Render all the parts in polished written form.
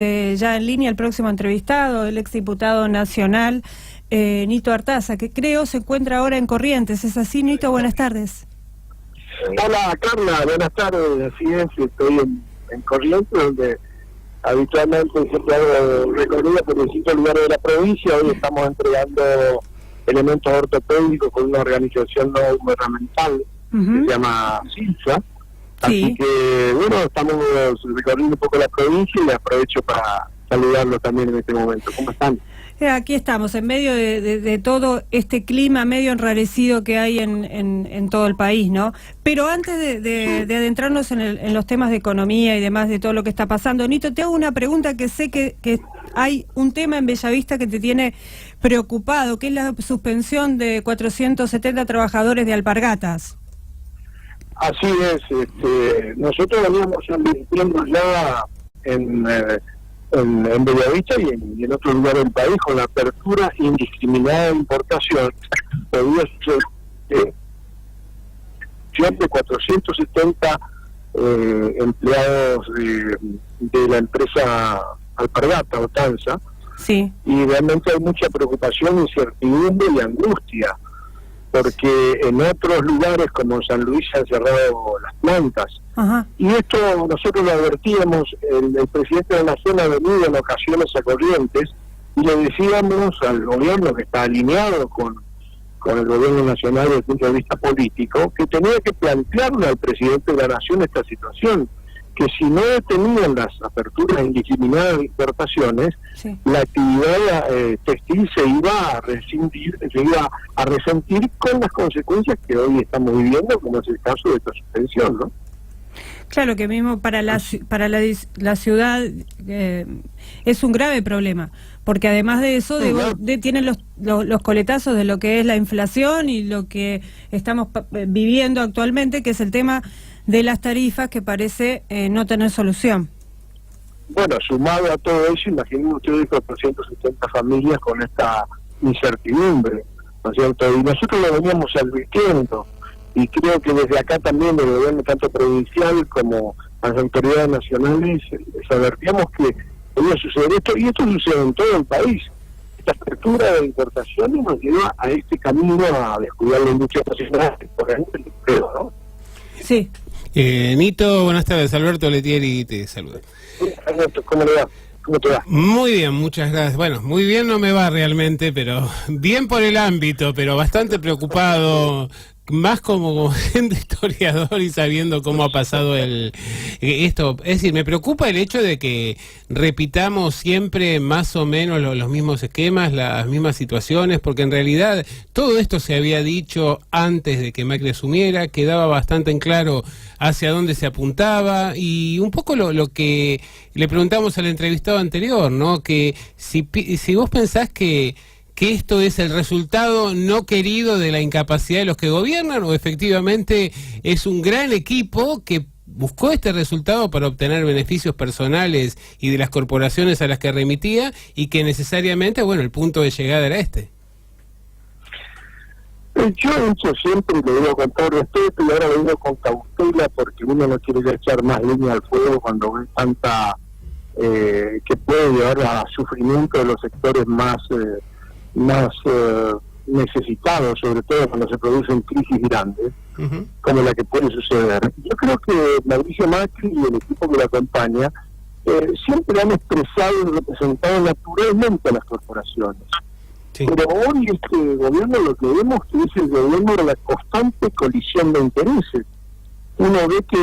Ya en línea el próximo entrevistado, el exdiputado nacional Nito Artaza, que creo se encuentra ahora en Corrientes. ¿Es así, Nito? Buenas tardes. Hola, Carla, buenas tardes. Así es, estoy en Corrientes, donde habitualmente siempre hago recorrido por distintos lugares de la provincia. Hoy estamos entregando elementos ortopédicos con una organización no gubernamental que se llama CILSA. Sí. Así que, bueno, estamos recorriendo un poco la provincia y aprovecho para saludarlos también en este momento. ¿Cómo están? Aquí estamos, en medio de todo este clima medio enrarecido que hay en todo el país, ¿no? Pero antes de adentrarnos en los temas de economía y demás, de todo lo que está pasando, Nito, te hago una pregunta que sé que hay un tema en Bellavista que te tiene preocupado, que es la suspensión de 470 trabajadores de Alpargatas. Así es, nosotros veníamos invirtiendo ya en Bellavista y en otros lugares del país con la apertura indiscriminada de importación. Podía suceder de 470 empleados de la empresa Alpargata o Tanza. Sí. Y realmente hay mucha preocupación, incertidumbre y angustia, porque en otros lugares como San Luis se han cerrado las plantas. Ajá. Y esto nosotros lo advertíamos, el presidente de la Nación ha venido en ocasiones a Corrientes y le decíamos al gobierno, que está alineado con el gobierno nacional desde el punto de vista político, que tenía que plantearle al presidente de la Nación esta situación, que si no detenían las aperturas indiscriminadas de importaciones, sí, la actividad textil se iba a resentir con las consecuencias que hoy estamos viviendo, como es el caso de esta suspensión, ¿no? Claro que mismo para la ciudad es un grave problema, porque además de eso tienen los coletazos de lo que es la inflación y lo que estamos viviendo actualmente, que es el tema de las tarifas, que parece no tener solución. Bueno, sumado a todo eso, imaginen ustedes 470 familias con esta incertidumbre, ¿no es cierto? Y nosotros lo veníamos advirtiendo, y creo que desde acá también, del gobierno tanto provincial como las autoridades nacionales, les advertíamos que podía suceder esto, y esto sucede en todo el país. Esta apertura de importaciones nos lleva a este camino a descuidar la industria nacional, por ejemplo, el empleo, ¿no? Sí. Nito, buenas tardes. Alberto Letieri te saluda. Alberto, ¿cómo le va? ¿Cómo te va? Muy bien, muchas gracias. Bueno, muy bien no me va realmente, pero bien por el ámbito, pero bastante preocupado, más como historiador y sabiendo cómo ha pasado esto. Es decir, me preocupa el hecho de que repitamos siempre más o menos los mismos esquemas, las mismas situaciones, porque en realidad todo esto se había dicho antes de que Macri asumiera, quedaba bastante en claro hacia dónde se apuntaba, y un poco lo que le preguntamos al entrevistado anterior, ¿no? Que si vos pensás que esto es el resultado no querido de la incapacidad de los que gobiernan, o efectivamente es un gran equipo que buscó este resultado para obtener beneficios personales y de las corporaciones a las que remitía, y que necesariamente, bueno, el punto de llegada era este. Yo he dicho siempre, y lo digo con todo respeto, y ahora lo digo con cautela, porque uno no quiere echar más leña al fuego cuando ve tanta que puede llevar a sufrimiento de los sectores más necesitados, sobre todo cuando se producen crisis grandes, como la que puede suceder. Yo creo que Mauricio Macri y el equipo que lo acompaña siempre han expresado y representado naturalmente a las corporaciones. Sí. Pero hoy este gobierno lo que vemos que es el gobierno de la constante colisión de intereses. Uno ve que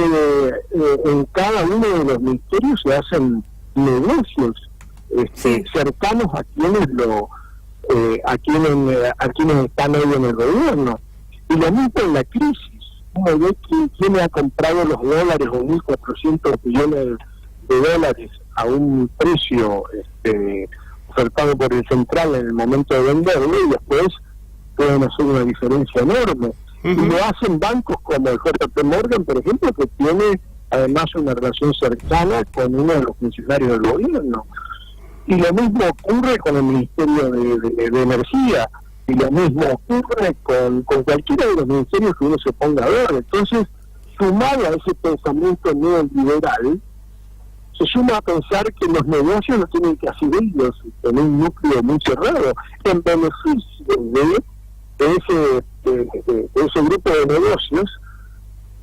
en cada uno de los ministerios se hacen negocios cercanos a quienes a quienes están hoy en el gobierno. Y lo mismo en la crisis. Uno ve quién ha comprado los dólares, o 1.400 millones de dólares a un precio ofertado por el central en el momento de venderlo, y después pueden hacer una diferencia enorme. Y lo hacen bancos como el JP Morgan, por ejemplo, que tiene además una relación cercana con uno de los funcionarios del gobierno. Y lo mismo ocurre con el Ministerio de Energía, y lo mismo ocurre con cualquiera de los ministerios que uno se ponga a ver. Entonces, sumado a ese pensamiento neoliberal, se suma a pensar que los negocios lo tienen que hacer ellos, en un núcleo muy cerrado, en beneficio de ese grupo de negocios,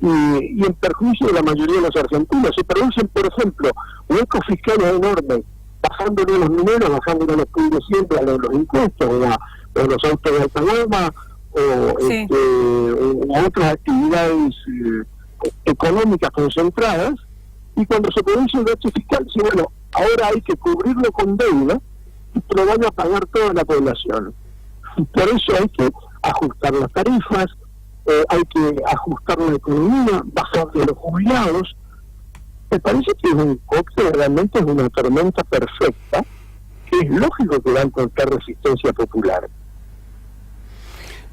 y en perjuicio de la mayoría de los argentinos. Se producen, por ejemplo, huecos fiscales enormes, bajándole los números, bajándole los puntos siempre a los impuestos, o a los autos de alta gama, o a otras actividades económicas concentradas, y cuando se produce un gasto fiscal, sí, bueno, ahora hay que cubrirlo con deuda, y lo van a pagar toda la población. Por eso hay que ajustar las tarifas, hay que ajustar la economía, bajar de los jubilados. Me parece que es un cóctel, realmente es una tormenta perfecta, que es lógico que va a encontrar resistencia popular.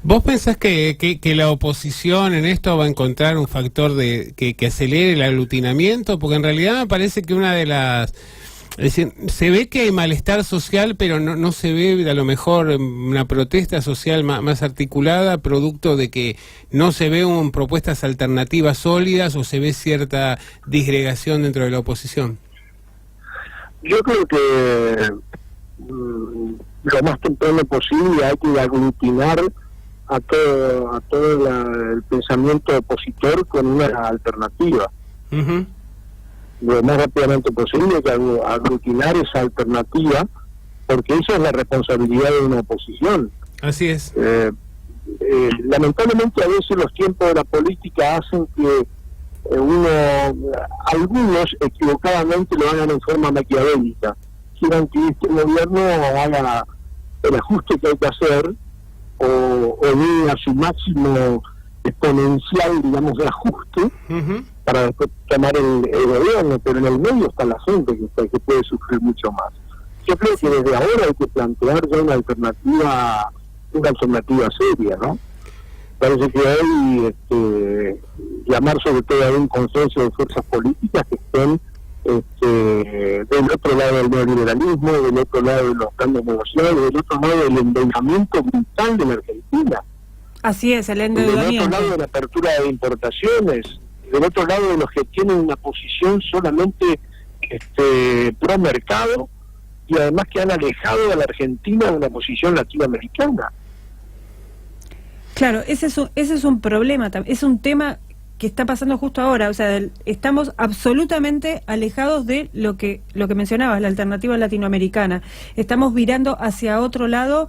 ¿Vos pensás que la oposición en esto va a encontrar un factor que acelere el aglutinamiento? Porque en realidad me parece que una de las... Es decir, se ve que hay malestar social, pero no se ve a lo mejor una protesta social más articulada, producto de que no se ve propuestas alternativas sólidas, o se ve cierta disgregación dentro de la oposición. Yo creo que lo más temprano posible hay que aglutinar a todo el pensamiento opositor con una alternativa. Uh-huh. Lo más rápidamente posible, que aglutinar esa alternativa, porque eso es la responsabilidad de una oposición. Así es. Lamentablemente a veces los tiempos de la política hacen que algunos equivocadamente lo hagan en forma maquiavélica, quieran que este gobierno haga el ajuste que hay que hacer, o llegue a su máximo exponencial, digamos, de ajuste, uh-huh, para después tomar el gobierno, pero en el medio está la gente que puede sufrir mucho más. Yo creo que desde ahora hay que plantear ya una alternativa seria, ¿no? Parece que hay llamar sobre todo a un consenso de fuerzas políticas que estén del otro lado del neoliberalismo, del otro lado de los cambios negociados, del otro lado del endeudamiento brutal de la Argentina. Así es, el endeudamiento. Del otro lado de la apertura de importaciones, del otro lado de los que tienen una posición solamente pro mercado, y además que han alejado a la Argentina de una posición latinoamericana. Claro, ese es un problema, es un tema que está pasando justo ahora. O sea, estamos absolutamente alejados de lo que mencionabas, la alternativa latinoamericana. Estamos virando hacia otro lado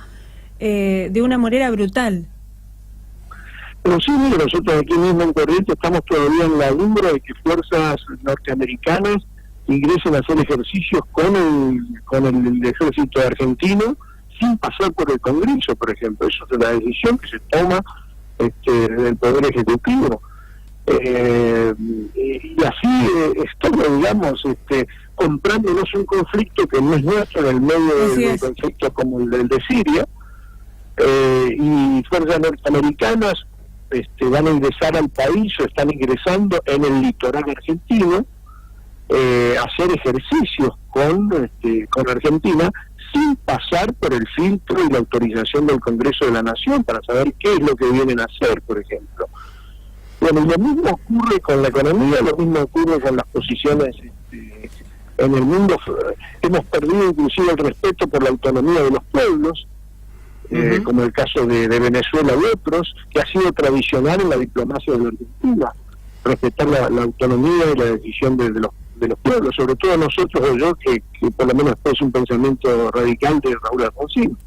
de una manera brutal. Pero sí, mire, nosotros aquí mismo en Corrientes estamos todavía en la lumbre de que fuerzas norteamericanas ingresen a hacer ejercicios con el ejército argentino sin pasar por el Congreso, por ejemplo. Eso es una decisión que se toma del Poder Ejecutivo. Y así estamos, digamos, comprándonos un conflicto que no es nuestro, en el medio de conflictos como el de Siria, y fuerzas norteamericanas van a ingresar al país o están ingresando en el litoral argentino a hacer ejercicios con Argentina sin pasar por el filtro y la autorización del Congreso de la Nación para saber qué es lo que vienen a hacer, por ejemplo. Bueno, y lo mismo ocurre con la economía, lo mismo ocurre con las posiciones en el mundo. Hemos perdido inclusive el respeto por la autonomía de los pueblos, uh-huh, como el caso de Venezuela y otros, que ha sido tradicional en la diplomacia de la Argentina, respetar la autonomía y la decisión de los pueblos, sobre todo nosotros o yo, que por lo menos es un pensamiento radical de Raúl Alfonsín.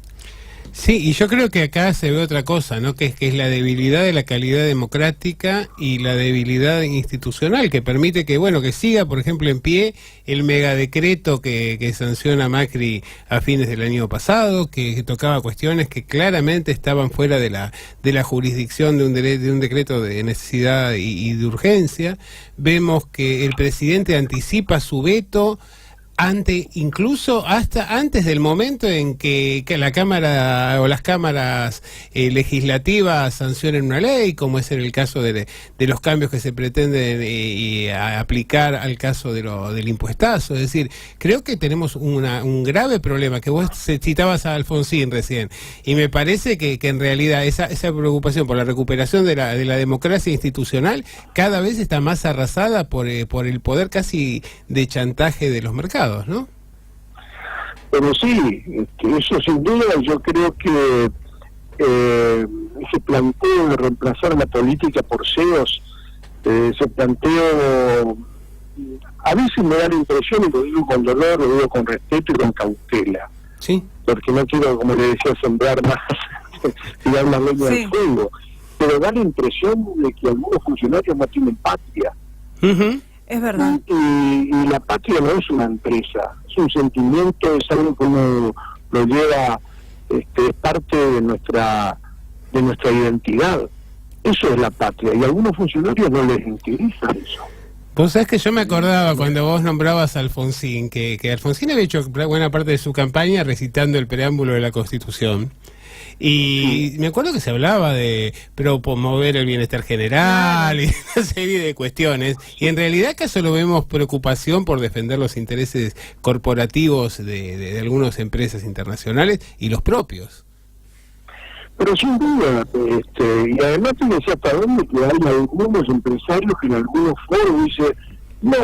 Sí, y yo creo que acá se ve otra cosa, ¿no? Que es la debilidad de la calidad democrática y la debilidad institucional, que permite que siga, por ejemplo, en pie el megadecreto que sanciona Macri a fines del año pasado, que tocaba cuestiones que claramente estaban fuera de la jurisdicción de un decreto de necesidad y de urgencia. Vemos que el presidente anticipa su veto incluso hasta antes del momento en que la Cámara o las cámaras legislativas sancionen una ley, como es en el caso de los cambios que se pretenden aplicar al caso del impuestazo. Es decir, creo que tenemos un grave problema, que vos citabas a Alfonsín recién, y me parece que en realidad esa preocupación por la recuperación de la democracia institucional cada vez está más arrasada por el poder casi de chantaje de los mercados, ¿no? Pero sí, eso sin duda. Yo creo que ese planteo de reemplazar la política por CEOs, ese planteo a veces me da la impresión, y lo digo con dolor, lo digo con respeto y con cautela, sí, porque no quiero, como le decía, sembrar más, tirar más leña al fuego, pero da la impresión de que algunos funcionarios no tienen patria. Es verdad. Y la patria no es una empresa, es un sentimiento, es algo que uno lo lleva, es parte de nuestra identidad. Eso es la patria, y a algunos funcionarios no les interesa eso. Vos sabés que yo me acordaba cuando vos nombrabas a Alfonsín, que Alfonsín había hecho buena parte de su campaña recitando el preámbulo de la Constitución. Y me acuerdo que se hablaba de promover el bienestar general y una serie de cuestiones, y en realidad acá solo vemos preocupación por defender los intereses corporativos de algunas empresas internacionales y los propios. Pero sin duda, y además te decía hasta dónde que hay algunos empresarios que en algunos foros dicen, no,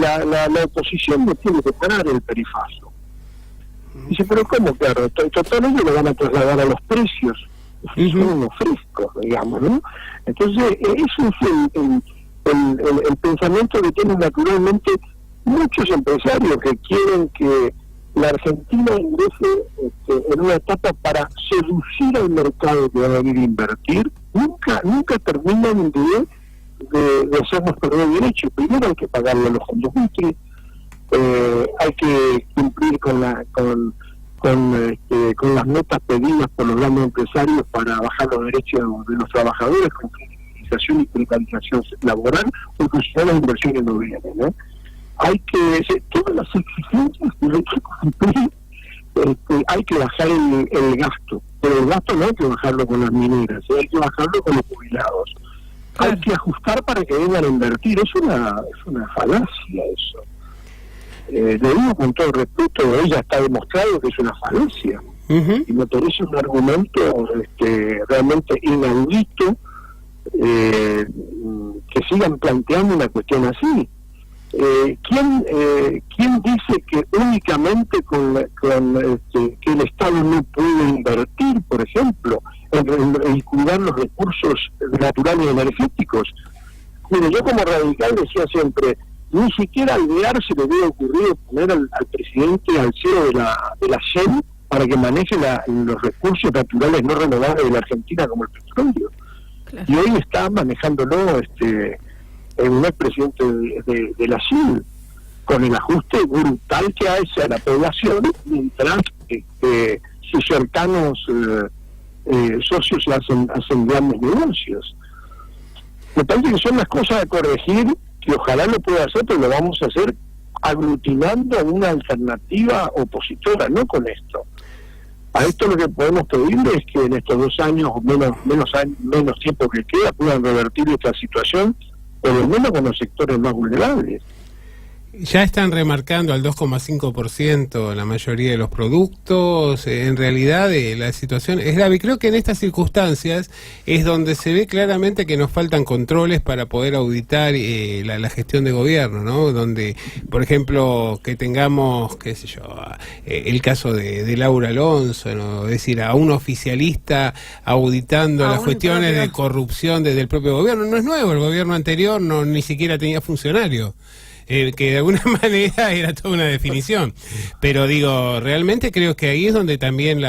la oposición no tiene que parar el perifazo. Dice, pero ¿cómo? Claro, total ellos lo van a trasladar a los precios, son unos frescos, digamos, ¿no? Entonces, eso es el pensamiento que tienen naturalmente muchos empresarios que quieren que la Argentina ingrese en una etapa para seducir al mercado que va a venir a invertir. Nunca terminan de hacernos perder derechos. Primero hay que pagarle a los fondos buitres, hay que cumplir con las metas pedidas por los grandes empresarios para bajar los derechos de los trabajadores, con flexibilización y precarización laboral, porque si no las inversiones no vienen, ¿no? Hay que, todas las exigencias que hay que cumplir, hay que bajar el gasto, pero el gasto no hay que bajarlo con las mineras, hay que bajarlo con los jubilados. Hay que ajustar para que vengan a invertir. Es una falacia eso. Le digo con todo respeto, ella está demostrado que es una falacia, y me parece un argumento realmente inaudito que sigan planteando una cuestión así. ¿Quién dice que únicamente que el Estado no puede invertir, por ejemplo, en cuidar los recursos naturales y energéticos? Mire, yo como radical decía siempre, ni siquiera al DEAR se le debe ocurrir poner al presidente al CEO de la SEM para que maneje los recursos naturales no renovables de la Argentina, como el petróleo. Claro. Y hoy está manejándolo un expresidente de la CIL, con el ajuste brutal que hace a la población, mientras sus cercanos socios hacen grandes negocios. Me parece que son las cosas a corregir, que ojalá lo pueda hacer, pero lo vamos a hacer aglutinando una alternativa opositora, no con esto. A esto lo que podemos pedir es que en estos 2 años, o menos tiempo que queda, puedan revertir esta situación, por lo menos con los sectores más vulnerables. Ya están remarcando al 2,5% la mayoría de los productos. En realidad la situación es grave. Creo que en estas circunstancias es donde se ve claramente que nos faltan controles para poder auditar la gestión de gobierno, ¿no? Donde, por ejemplo, que tengamos, qué sé yo, el caso de Laura Alonso, ¿no? Es decir, a un oficialista auditando las cuestiones de corrupción desde el propio gobierno. No es nuevo, el gobierno anterior ni siquiera tenía funcionario. Que de alguna manera era toda una definición, pero digo, realmente creo que ahí es donde también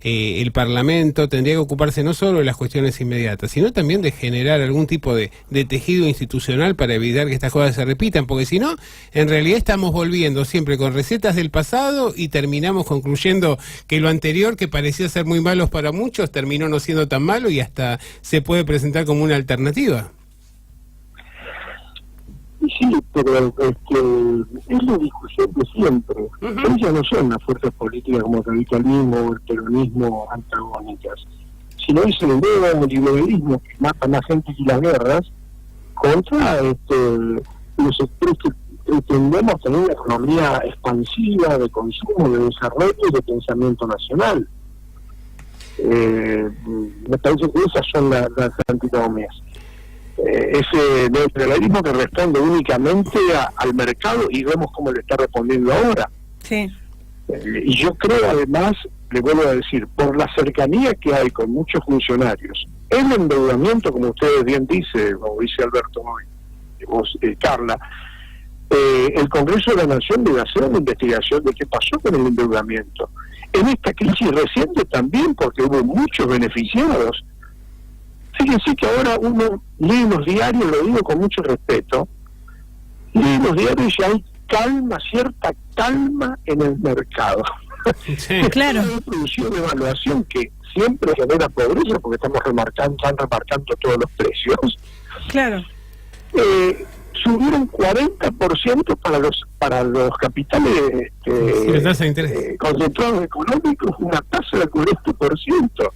el Parlamento tendría que ocuparse no solo de las cuestiones inmediatas, sino también de generar algún tipo de tejido institucional para evitar que estas cosas se repitan, porque si no, en realidad estamos volviendo siempre con recetas del pasado y terminamos concluyendo que lo anterior, que parecía ser muy malo para muchos, terminó no siendo tan malo y hasta se puede presentar como una alternativa. Y sí, pero es la discusión de siempre. Ellas no son las fuerzas políticas como el radicalismo o el peronismo antagónicas, sino es el neoliberalismo que mata más gente que las guerras contra los sectores que pretendemos tener una economía expansiva de consumo, de desarrollo y de pensamiento nacional. Me parece que esas son las antinomias. Ese neoliberalismo que responde únicamente al mercado, y vemos cómo le está respondiendo ahora. Sí. Y yo creo, además, le vuelvo a decir, por la cercanía que hay con muchos funcionarios, el endeudamiento, como ustedes bien dicen, como dice Alberto hoy, y vos, Carla, el Congreso de la Nación debe hacer una investigación de qué pasó con el endeudamiento. En esta crisis reciente también, porque hubo muchos beneficiados. Fíjense que ahora uno lee los diarios, lo digo con mucho respeto, lee los diarios y hay calma, cierta calma en el mercado. Sí. Claro. Una producción de evaluación que siempre genera pobreza porque están remarcando todos los precios. Claro. Subieron 40% para los capitales concentrados económicos, una tasa del 40%.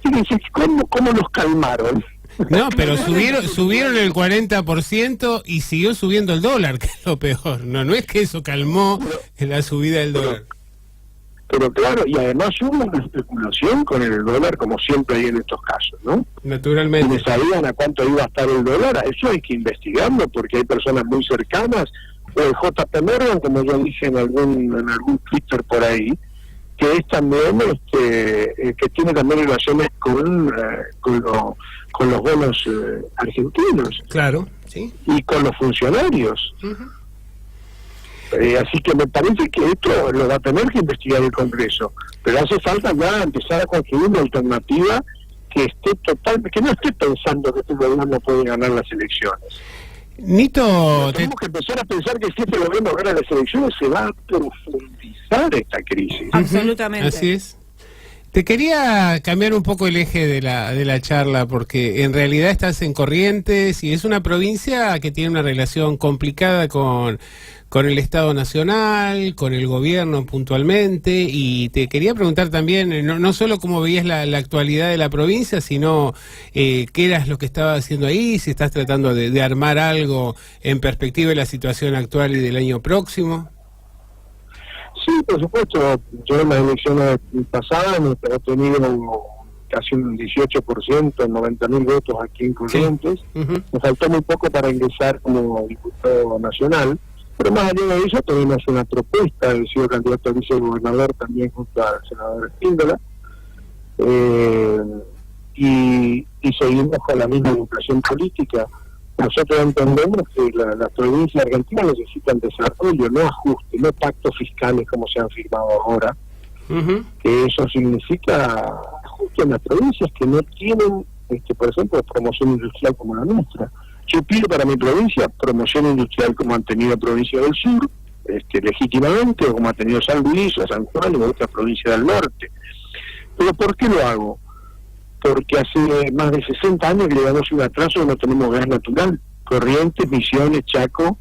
Fíjense cómo los calmaron. No, pero subieron el 40% y siguió subiendo el dólar, que es lo peor. No es que eso calmó la subida del dólar. Pero claro, y además hubo una especulación con el dólar, como siempre hay en estos casos, ¿no? Naturalmente. Y sabían a cuánto iba a estar el dólar. Eso hay que investigarlo, porque hay personas muy cercanas, o el JP Morgan, como yo dije en algún Twitter por ahí, que es también que tiene también relaciones con los bonos argentinos. Claro, sí. Y con los funcionarios. Así que me parece que esto lo va a tener que investigar el Congreso, pero hace falta ya empezar a construir una alternativa que no esté pensando que este gobierno puede ganar las elecciones. Nito, tenemos que empezar a pensar que si este gobierno gana las elecciones se va a profundizar esta crisis. Absolutamente. Así es. Te quería cambiar un poco el eje de la charla, porque en realidad estás en Corrientes y es una provincia que tiene una relación complicada con el Estado Nacional, con el gobierno puntualmente, y te quería preguntar también, no solo cómo veías la actualidad de la provincia, sino qué eras lo que estabas haciendo ahí, si estás tratando de armar algo en perspectiva de la situación actual y del año próximo. Sí, por supuesto. Yo en las elecciones pasadas he tenido casi un 18%, 90.000 votos aquí en Corrientes. Sí. Me faltó muy poco para ingresar como diputado nacional, pero más allá de eso tenemos una propuesta. He sido candidato a vicegobernador también junto al senador Espíndola, y seguimos con la misma educación política. Nosotros entendemos que las provincias argentinas necesitan desarrollo, no ajuste, no pactos fiscales como se han firmado ahora, que eso significa ajuste en las provincias que no tienen, por ejemplo, promoción industrial como la nuestra. Yo pido para mi provincia promoción industrial como han tenido Provincia del Sur, legítimamente, o como ha tenido San Luis o San Juan o otra provincia del norte. ¿Pero por qué lo hago? Porque hace más de 60 años que llevamos un atraso y no tenemos gas natural. Corrientes, Misiones, Chaco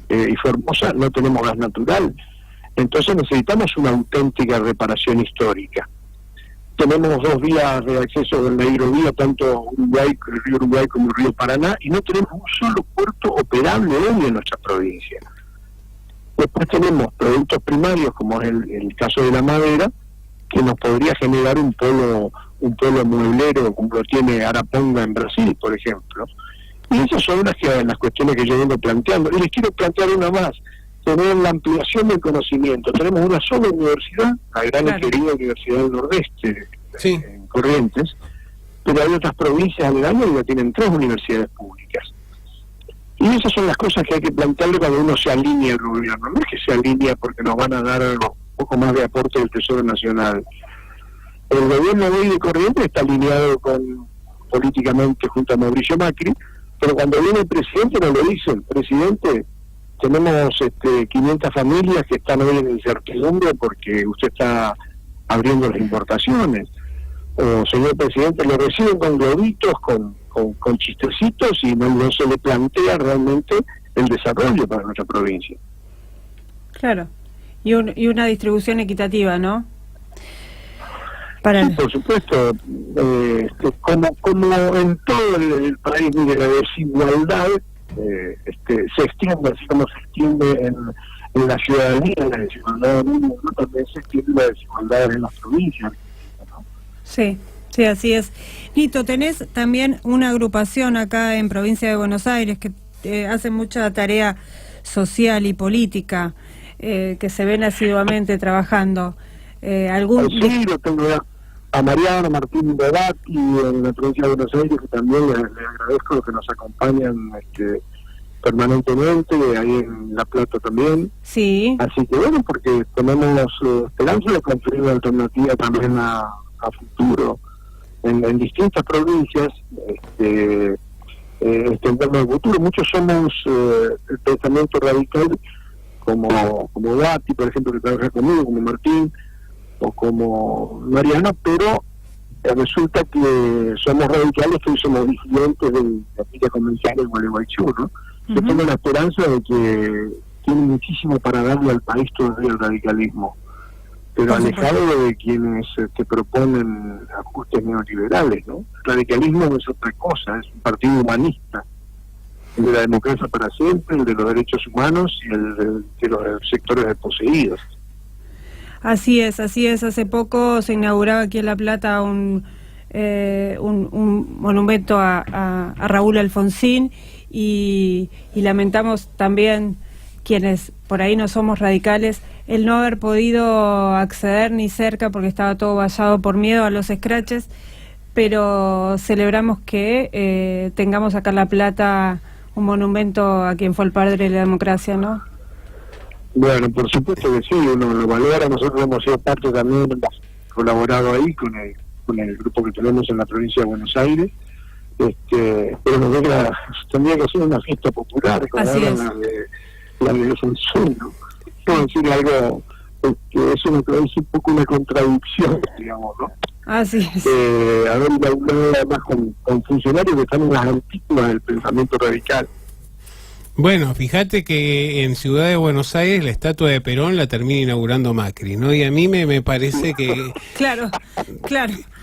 y Formosa no tenemos gas natural. Entonces necesitamos una auténtica reparación histórica. Tenemos 2 vías de acceso de la hidrovía, tanto el río Uruguay como el río Paraná, y no tenemos un solo puerto operable hoy en nuestra provincia. Después tenemos productos primarios, como es el caso de la madera, que nos podría generar un polo mueblero como lo tiene Araponga en Brasil, por ejemplo. Y esas son las cuestiones que yo vengo planteando. Y les quiero plantear una más: tener la ampliación del conocimiento. Tenemos una sola universidad, la gran y querida Universidad del Nordeste, en Corrientes, pero hay otras provincias aledañas que ya tienen 3 universidades públicas. Y esas son las cosas que hay que plantearle cuando uno se alinea al gobierno. No es que se alinea porque nos van a dar un poco más de aporte del Tesoro Nacional. El gobierno de hoy de Corrientes está alineado políticamente junto a Mauricio Macri, pero cuando viene el presidente nos lo dicen: presidente, tenemos 500 familias que están hoy en incertidumbre porque usted está abriendo las importaciones. O, señor presidente, lo reciben con globitos, con chistecitos, y no se le plantea realmente el desarrollo para nuestra provincia. Claro, y una distribución equitativa, ¿no? Sí, por supuesto, como en todo el país, mire, la desigualdad se extiende, así como se extiende en la ciudadanía, la desigualdad del mundo, ¿no? También se extiende la desigualdad en las provincias, ¿no? Sí, sí, así es. Nito, tenés también una agrupación acá en Provincia de Buenos Aires que hace mucha tarea social y política, que se ven asiduamente trabajando. Sí, lo tengo a Mariano Martín Bedati en la provincia de Buenos Aires, que también les agradezco que nos acompañan permanentemente, ahí en La Plata también. Sí. Así que bueno, porque tenemos esperanza de construir una alternativa también a futuro en distintas provincias, en torno al futuro. Muchos somos el pensamiento radical, como Bati, por ejemplo, que trabaja conmigo, como Martín, o como Mariano, pero resulta que somos radicales, que hoy somos disidentes de la villa convencional de Gualeguaychú, ¿no? Yo tengo la esperanza de que tiene muchísimo para darle al país todavía el radicalismo, pero alejado de quienes que proponen ajustes neoliberales, ¿no? El radicalismo no es otra cosa, es un partido humanista, el de la democracia para siempre, el de los derechos humanos y el de los sectores desposeídos. Así es, así es. Hace poco se inauguraba aquí en La Plata un monumento a Raúl Alfonsín y lamentamos también, quienes por ahí no somos radicales, el no haber podido acceder ni cerca porque estaba todo vallado por miedo a los scratches, pero celebramos que tengamos acá en La Plata un monumento a quien fue el padre de la democracia, ¿no? Bueno, por supuesto que sí, uno lo valora. Nosotros hemos sido parte también, hemos colaborado ahí con el grupo que tenemos en la provincia de Buenos Aires, pero nosotros tendría que ser una fiesta popular, con la de Alfonsín, ¿no? Quiero decir algo que eso me parece un poco una contradicción, digamos, ¿no? Así es. Haber inaugurado además con funcionarios que están en las antípodas del pensamiento radical. Bueno, fíjate que en Ciudad de Buenos Aires la estatua de Perón la termina inaugurando Macri, ¿no? Y a mí me parece que... Claro.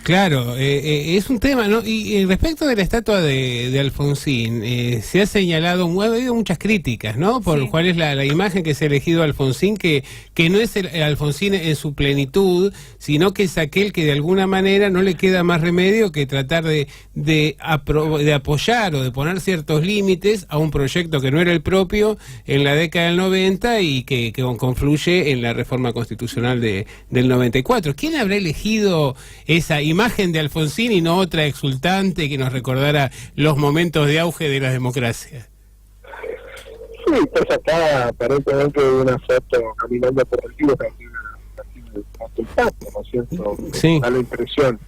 Claro, es un tema, ¿no? Y respecto de la estatua de Alfonsín, se ha señalado, ha habido muchas críticas, ¿no? Por cuál es la imagen que se ha elegido Alfonsín, que no es el Alfonsín en su plenitud, sino que es aquel que de alguna manera no le queda más remedio que tratar de apoyar o de poner ciertos límites a un proyecto que no era el propio en la década del 90 y que confluye en la reforma constitucional del 94. ¿Quién habrá elegido esa imagen de Alfonsín y no otra exultante que nos recordara los momentos de auge de la democracia? Sí, pues acá aparentemente una foto caminando por el río, ¿no es cierto? Sí. Da la impresión.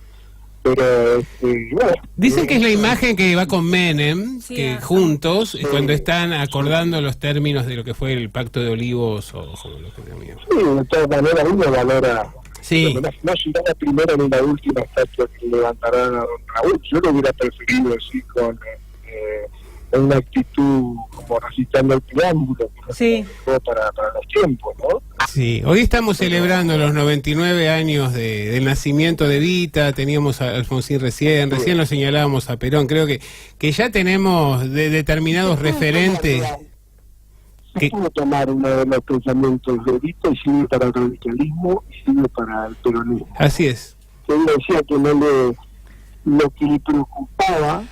Pero, bueno, dicen que es la imagen que va con Menem, que juntos, cuando están acordando los términos de lo que fue el Pacto de Olivos o como lo que llamamos. Sí, de todas maneras uno valora. Sí. No será la primera ni la última estatua que levantarán a don Raúl. Yo lo hubiera preferido así con una actitud como recitando el preámbulo, que para los tiempos, ¿no? Sí, hoy estamos celebrando los 99 años del nacimiento de Evita, teníamos a Alfonsín recién lo señalábamos a Perón, creo que ya tenemos determinados referentes. Se puede tomar uno de los pensamientos de Evita y sirve para el radicalismo y sirve para el peronismo. Así es. Él decía que lo que le preocupaba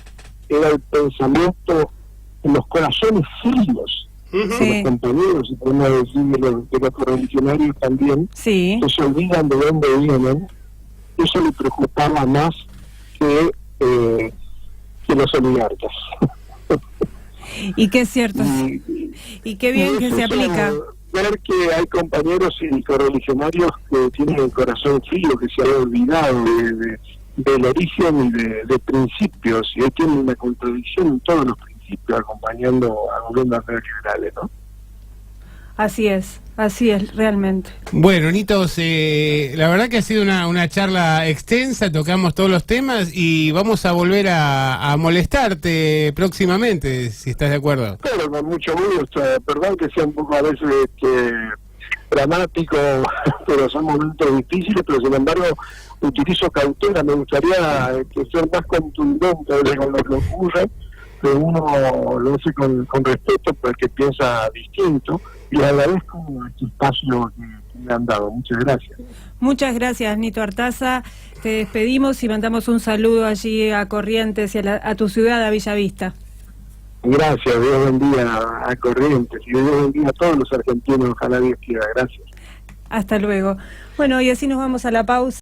era el pensamiento en los corazones fríos de los compañeros, y podemos decir de los revolucionarios también, que se olvidan de dónde vienen. Eso le preocupaba más que los oligarcas. Y que es cierto, y qué bien que se aplica. Ver que hay compañeros y correligionarios que tienen el corazón frío, que se han olvidado del origen y de principios, y hay tienen una contradicción en todos los principios acompañando a gobiernos neoliberales, ¿no? Así es, realmente. Bueno, Nitos, la verdad que ha sido una charla extensa, tocamos todos los temas y vamos a volver a molestarte próximamente, si estás de acuerdo. Pero con mucho gusto, perdón que sea un poco a veces dramático, pero son momentos difíciles, pero sin embargo utilizo cautela, me gustaría ser más contundente con lo que ocurre, que uno lo hace con respeto porque piensa distinto, y le agradezco este espacio que me han dado. Muchas gracias. Muchas gracias, Nito Artaza. Te despedimos y mandamos un saludo allí a Corrientes y a tu ciudad, a Bellavista. Gracias, Dios bendiga a Corrientes y Dios bendiga a todos los argentinos, ojalá Dios quiera. Gracias. Hasta luego. Bueno, y así nos vamos a la pausa.